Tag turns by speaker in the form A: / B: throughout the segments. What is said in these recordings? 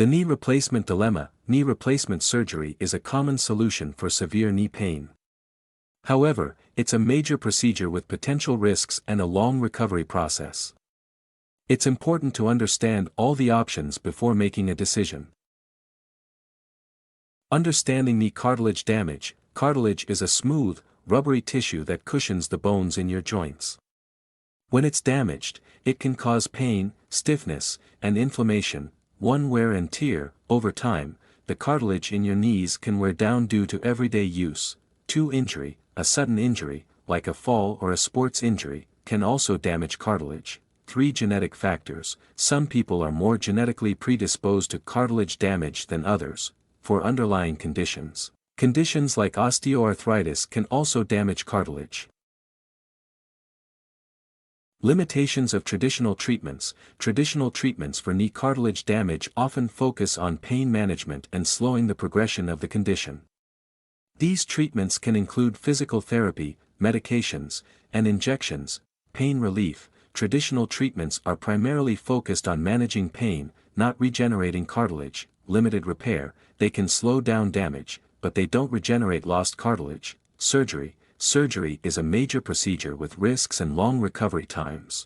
A: The knee replacement dilemma. Knee replacement surgery is a common solution for severe knee pain. However, it's a major procedure with potential risks and a long recovery process. It's important to understand all the options before making a decision. Understanding knee cartilage damage. Cartilage is a smooth, rubbery tissue that cushions the bones in your joints. When it's damaged, it can cause pain, stiffness, and inflammation. 1. Wear and tear. Over time, the cartilage in your knees can wear down due to everyday use. 2. Injury. A sudden injury, like a fall or a sports injury, can also damage cartilage. 3. Genetic factors. Some people are more genetically predisposed to cartilage damage than others. 4. Underlying conditions. Conditions like osteoarthritis can also damage cartilage. Limitations of traditional treatments. Traditional treatments for knee cartilage damage often focus on pain management and slowing the progression of the condition. These treatments can include physical therapy, medications, and injections. Pain relief. Traditional treatments are primarily focused on managing pain, not regenerating cartilage. Limited repair. They can slow down damage, but they don't regenerate lost cartilage. Surgery. Surgery is a major procedure with risks and long recovery times.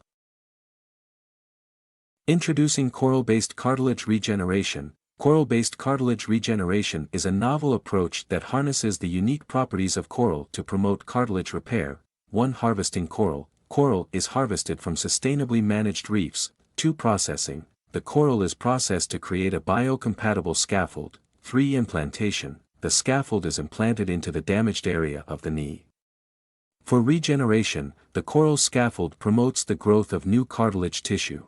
A: Introducing coral-based cartilage regeneration. Coral-based cartilage regeneration is a novel approach that harnesses the unique properties of coral to promote cartilage repair. 1. Harvesting coral. Coral is harvested from sustainably managed reefs. 2. Processing. The coral is processed to create a biocompatible scaffold. 3. Implantation. The scaffold is implanted into the damaged area of the knee. For regeneration, the coral scaffold promotes the growth of new cartilage tissue.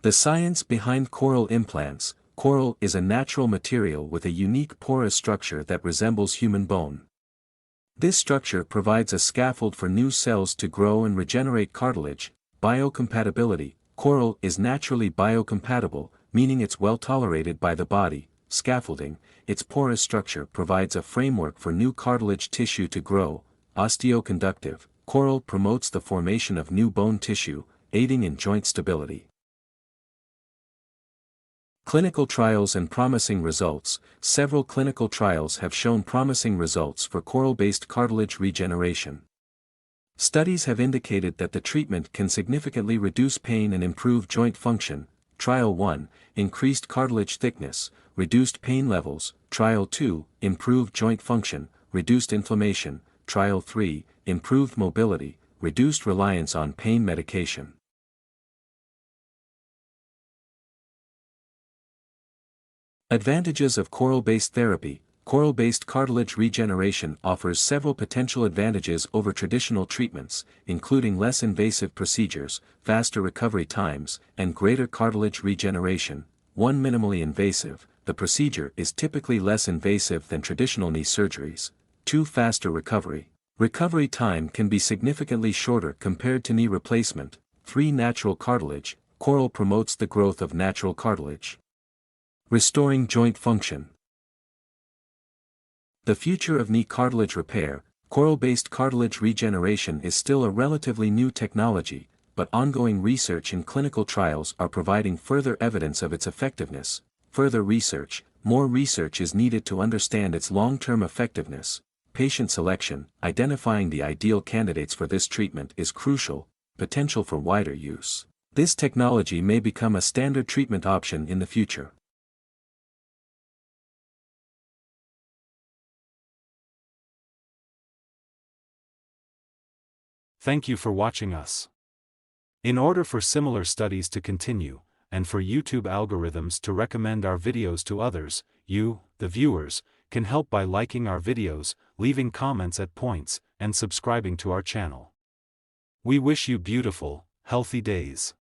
A: The science behind coral implants. Coral is a natural material with a unique porous structure that resembles human bone. This structure provides a scaffold for new cells to grow and regenerate cartilage. Biocompatibility. Coral is naturally biocompatible, meaning it's well tolerated by the body. Scaffolding. Its porous structure provides a framework for new cartilage tissue to grow. Osteoconductive. Coral promotes the formation of new bone tissue, aiding in joint stability. Clinical trials and promising results. Several clinical trials have shown promising results for coral-based cartilage regeneration. Studies have indicated that the treatment can significantly reduce pain and improve joint function. Trial 1, increased cartilage thickness, reduced pain levels. Trial 2, improved joint function, reduced inflammation. Trial 3, improved mobility, reduced reliance on pain medication. Advantages of coral-based therapy. Coral-based cartilage regeneration offers several potential advantages over traditional treatments, including less invasive procedures, faster recovery times, and greater cartilage regeneration. 1. Minimally invasive. The procedure is typically less invasive than traditional knee surgeries. 2. Faster recovery. Recovery time can be significantly shorter compared to knee replacement. 3. Natural cartilage. Coral promotes the growth of natural cartilage. Restoring joint function. The future of knee cartilage repair. Coral-based cartilage regeneration is still a relatively new technology, but ongoing research and clinical trials are providing further evidence of its effectiveness. Further research. More research is needed to understand its long-term effectiveness. Patient selection. Identifying the ideal candidates for this treatment is crucial. Potential for wider use. This technology may become a standard treatment option in the future.
B: Thank you for watching us. In order for similar studies to continue, and for YouTube algorithms to recommend our videos to others, you, the viewers, can help by liking our videos, leaving comments at points, and subscribing to our channel. We wish you beautiful, healthy days.